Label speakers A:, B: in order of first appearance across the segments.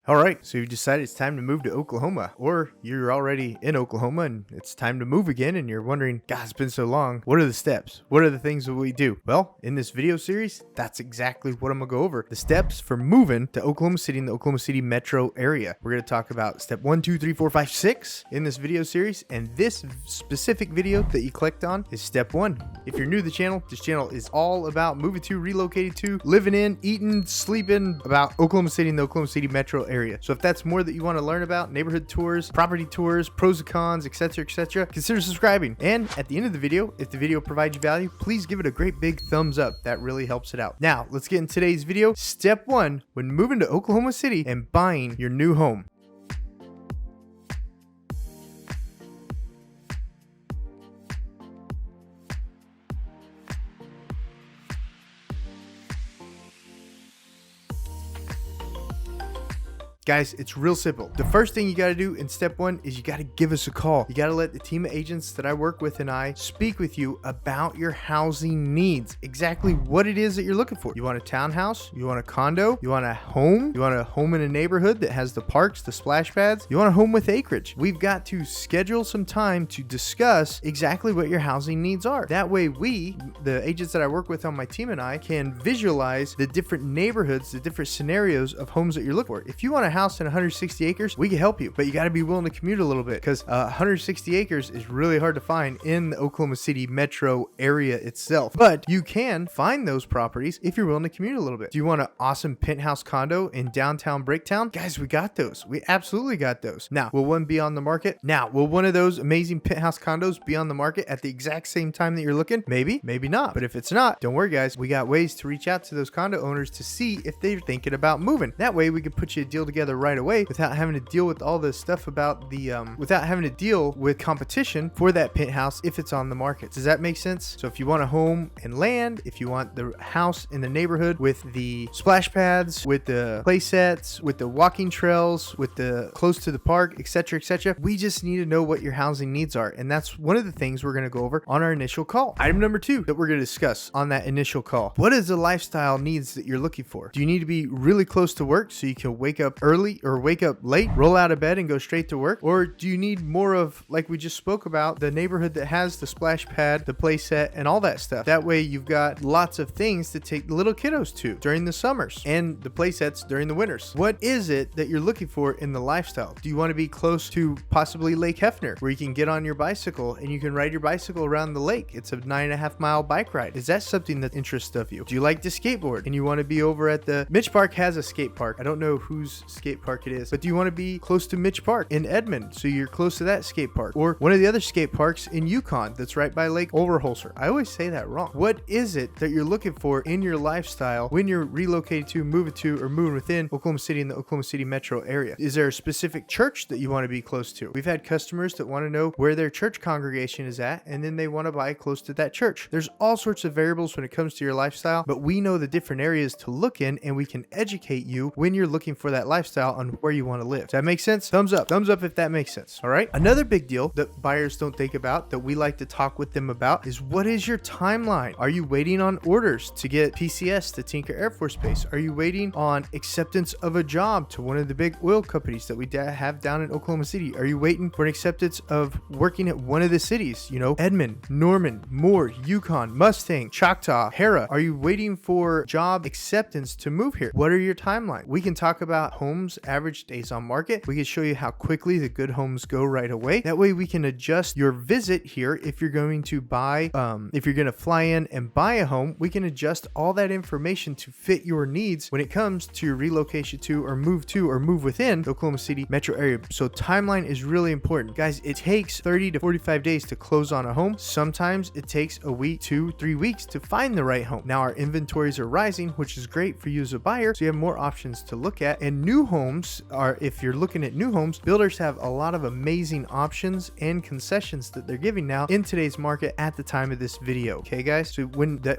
A: All right, so you've decided it's time to move to Oklahoma, or you're already in Oklahoma and it's time to move again and you're wondering, God, it's been so long. What are the steps? What are the things that we do? Well, in this video series, that's exactly what I'm gonna go over. The steps for moving to Oklahoma City in the Oklahoma City metro area. We're gonna talk about step 1, 2, 3, 4, 5, 6 in this video series, and this specific video that you clicked on is step 1. If you're new to the channel, this channel is all about moving to, relocating to, living in, eating, sleeping, about Oklahoma City and the Oklahoma City metro area. So if that's more that you want to learn about, neighborhood tours, property tours, pros and cons, etc., consider subscribing. And at the end of the video, if the video provides you value, please give it a great big thumbs up. That really helps it out. Now, let's get in today's video. Step 1 when moving to Oklahoma City and buying your new home. Guys, it's real simple. The first thing you got to do in step 1 is you got to give us a call. You got to let the team of agents that I work with and I speak with you about your housing needs, exactly what it is that you're looking for. You want a townhouse? You want a condo? You want a home? You want a home in a neighborhood that has the parks, the splash pads? You want a home with acreage? We've got to schedule some time to discuss exactly what your housing needs are. That way we, the agents that I work with on my team and I, can visualize the different neighborhoods, the different scenarios of homes that you're looking for. If you want a house in 160 acres, we can help you, but you got to be willing to commute a little bit because 160 acres is really hard to find in the Oklahoma City metro area itself. But you can find those properties if you're willing to commute a little bit. Do you want an awesome penthouse condo in downtown Breaktown? Guys, we got those. We absolutely got those. Now, will one be on the market? Now, will one of those amazing penthouse condos be on the market at the exact same time that you're looking? Maybe, maybe not. But if it's not, don't worry, guys. We got ways to reach out to those condo owners to see if they're thinking about moving. That way, we can put you a deal together right away without having to deal with all this stuff about the without having to deal with competition for that penthouse if it's on the market. Does that make sense? So if you want a home and land, if you want the house in the neighborhood with the splash pads, with the play sets, with the walking trails, with the close to the park, etc., we just need to know what your housing needs are, and that's one of the things we're going to go over on our initial call. Item number 2 that we're going to discuss on that initial call: what is the lifestyle needs that you're looking for? Do you need to be really close to work so you can wake up early or wake up late, roll out of bed and go straight to work? Or do you need more of, like we just spoke about, the neighborhood that has the splash pad, the play set, and all that stuff? That way you've got lots of things to take the little kiddos to during the summers and the play sets during the winters. What is it that you're looking for in the lifestyle? Do you want to be close to possibly Lake Hefner, where you can get on your bicycle and you can ride your bicycle around the lake? It's a 9.5 mile bike ride. Is that something that interests of you? Do you like to skateboard and you want to be over at the Mitch Park? Has a skate park. I don't know whose skate park it is, but do you want to be close to Mitch Park in Edmond, so you're close to that skate park, or one of the other skate parks in Yukon that's right by Lake Overholser? I always say that wrong. What is it that you're looking for in your lifestyle when you're relocating to, moving to, or moving within Oklahoma City and the Oklahoma City metro area? Is there a specific church that you want to be close to? We've had customers that want to know where their church congregation is at, and then they want to buy close to that church. There's all sorts of variables when it comes to your lifestyle, but we know the different areas to look in, and we can educate you when you're looking for that lifestyle on where you want to live. Does that make sense? Thumbs up if that makes sense. All right. Another big deal that buyers don't think about, that we like to talk with them about, is what is your timeline? Are you waiting on orders to get PCS to Tinker Air Force Base? Are you waiting on acceptance of a job to one of the big oil companies that we have down in Oklahoma City? Are you waiting for an acceptance of working at one of the cities? You know, Edmond, Norman, Moore, Yukon, Mustang, Choctaw, Hera. Are you waiting for job acceptance to move here? What are your timeline? We can talk about homes, average days on market. We can show you how quickly the good homes go right away. That way we can adjust your visit here. If you're going to buy, if you're going to fly in and buy a home, we can adjust all that information to fit your needs when it comes to your relocation to, or move within the Oklahoma City metro area. So timeline is really important. Guys, it takes 30 to 45 days to close on a home. Sometimes it takes a week, 2-3 weeks to find the right home. Now our inventories are rising, which is great for you as a buyer. So you have more options to look at. And new homes are, if you're looking at new homes, builders have a lot of amazing options and concessions that they're giving now in today's market at the time of this video. Okay, guys? So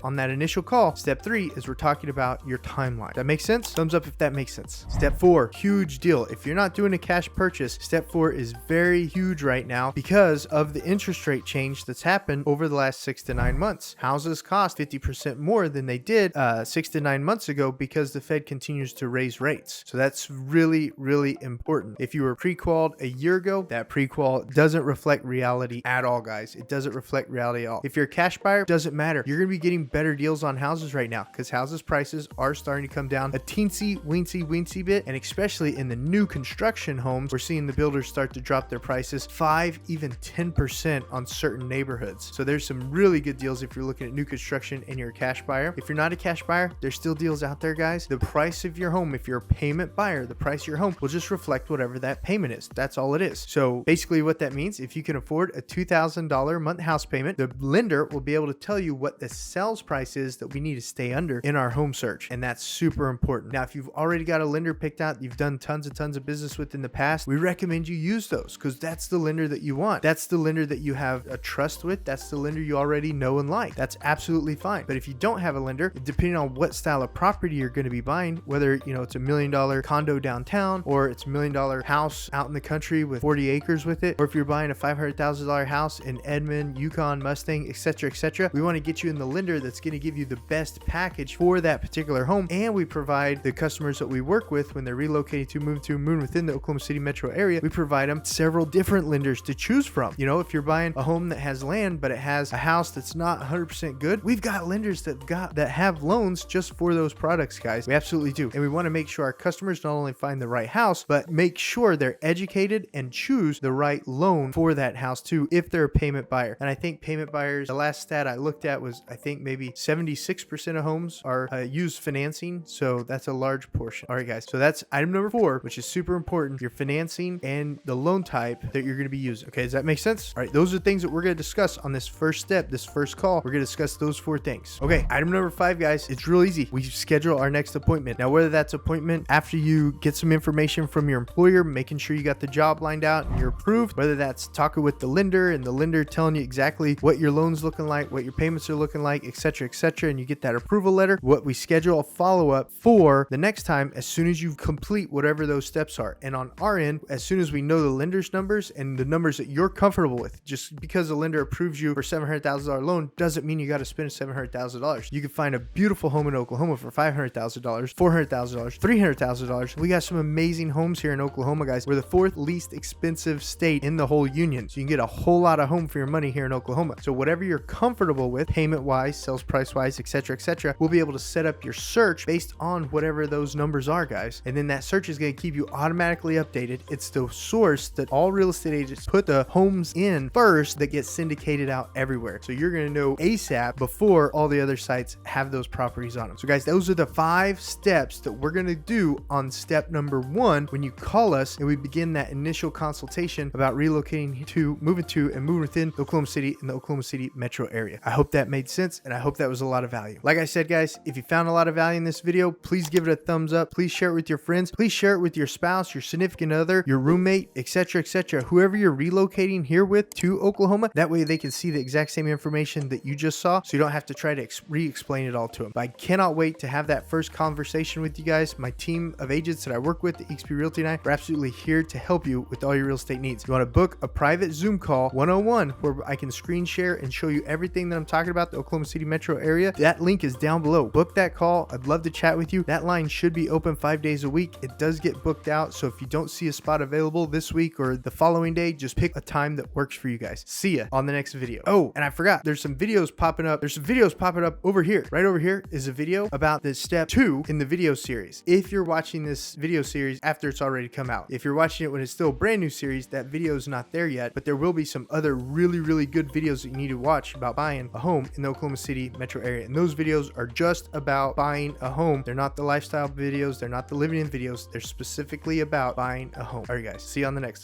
A: on that initial call, step 3 is we're talking about your timeline. That makes sense? Thumbs up if that makes sense. Step 4, huge deal. If you're not doing a cash purchase, step 4 is very huge right now because of the interest rate change that's happened over the last 6 to 9 months. Houses cost 50% more than they did 6 to 9 months ago because the Fed continues to raise rates. So that's really, really important. If you were pre-qualified a year ago, that pre-qual doesn't reflect reality at all, guys. It doesn't reflect reality at all. If you're a cash buyer, doesn't matter. You're going to be getting better deals on houses right now because houses prices are starting to come down a weensy bit. And especially in the new construction homes, we're seeing the builders start to drop their prices 5, even 10% on certain neighborhoods. So there's some really good deals if you're looking at new construction and you're a cash buyer. If you're not a cash buyer, there's still deals out there, guys. The price of your home, if you're a payment buyer, the price of your home will just reflect whatever that payment is. That's all it is. So basically what that means, if you can afford a $2,000 a month house payment, the lender will be able to tell you what the sales price is that we need to stay under in our home search. And that's super important. Now, if you've already got a lender picked out, you've done tons of business with in the past, we recommend you use those because that's the lender that you want. That's the lender that you have a trust with. That's the lender you already know and like. That's absolutely fine. But if you don't have a lender, depending on what style of property you're going to be buying, whether it's $1 million condo downtown or it's $1 million house out in the country with 40 acres with it, or if you're buying a $500,000 house in Edmond, Yukon, Mustang, etc., we want to get you in the lender that's going to give you the best package for that particular home. And we provide the customers that we work with when they're relocating to move within the Oklahoma City metro area, we provide them several different lenders to choose from. If you're buying a home that has land but it has a house that's not 100% good, we've got lenders that have loans just for those products, guys. We absolutely do. And we want to make sure our customers not only find the right house, but make sure they're educated and choose the right loan for that house too, if they're a payment buyer. And I think payment buyers, the last stat I looked at was, I think maybe 76% of homes are use financing. So that's a large portion. All right, guys. So that's item number 4, which is super important. Your financing and the loan type that you're going to be using. Okay. Does that make sense? All right. Those are things that we're going to discuss on this first step, this first call. We're going to discuss those 4 things. Okay. Item number 5, guys. It's real easy. We schedule our next appointment. Now, whether that's appointment after you get some information from your employer, making sure you got the job lined out and you're approved, whether that's talking with the lender and the lender telling you exactly what your loan's looking like, what your payments are looking like, etc., and you get that approval letter, what we schedule a follow-up for the next time as soon as you complete whatever those steps are. And on our end, as soon as we know the lender's numbers and the numbers that you're comfortable with, just because the lender approves you for $700,000 loan doesn't mean you got to spend $700,000. You can find a beautiful home in Oklahoma for $500,000, $400,000, $300,000. We got some amazing homes here in Oklahoma, guys. We're the 4th least expensive state in the whole union. So you can get a whole lot of home for your money here in Oklahoma. So whatever you're comfortable with, payment-wise, sales price-wise, etc., we'll be able to set up your search based on whatever those numbers are, guys. And then that search is going to keep you automatically updated. It's the source that all real estate agents put the homes in first that gets syndicated out everywhere. So you're going to know ASAP before all the other sites have those properties on them. So guys, those are the 5 steps that we're going to do on step number 1 when you call us and we begin that initial consultation about relocating to, moving to, and moving within Oklahoma City and the Oklahoma City metro area. I hope that made sense and I hope that was a lot of value. Like I said, guys, if you found a lot of value in this video, please give it a thumbs up. Please share it with your friends. Please share it with your spouse, your significant other, your roommate, etc., whoever you're relocating here with to Oklahoma. That way they can see the exact same information that you just saw, so you don't have to try to re-explain it all to them. But I cannot wait to have that first conversation with you guys. My team of agents that I work with, the eXp Realty and I, are absolutely here to help you with all your real estate needs. You want to book a private Zoom call 101 where I can screen share and show you everything that I'm talking about, the Oklahoma City metro area. That link is down below. Book that call. I'd love to chat with you. That line should be open 5 days a week. It does get booked out, so if you don't see a spot available this week or the following day, just pick a time that works for you guys. See ya on the next video. Oh, and I forgot, there's some videos popping up. There's some videos popping up over here. Right over here is a video about the step 2 in the video series. If you're watching this video series after it's already come out, if you're watching it when it's still a brand new series, that video is not there yet, but there will be some other really good videos that you need to watch about buying a home in the Oklahoma City metro area. And those videos are just about buying a home. They're not the lifestyle videos. They're not the living in videos. They're specifically about buying a home. All right, guys, see you on the next one.